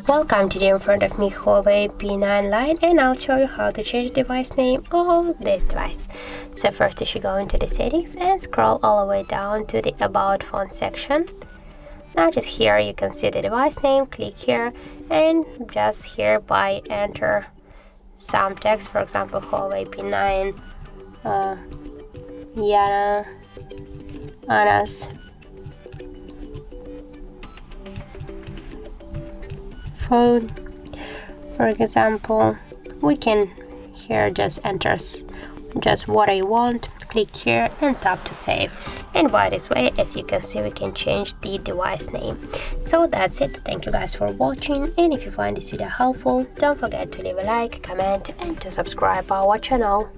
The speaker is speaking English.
Welcome, today in front of me HUAWEI P9 Lite, and I'll show you how to change device name of this device. So first you should go into the settings and scroll all the way down to the About Phone section. Now just here you can see the device name, click here and just hereby enter some text, for example HUAWEI P9 Yana Anas phone. For example, we can here just enter just what I want, click here and tap to save, and by this way, as you can see, we can change the device name. So that's it. Thank you guys for watching, and if you find this video helpful, don't forget to leave a like, comment and to subscribe our channel.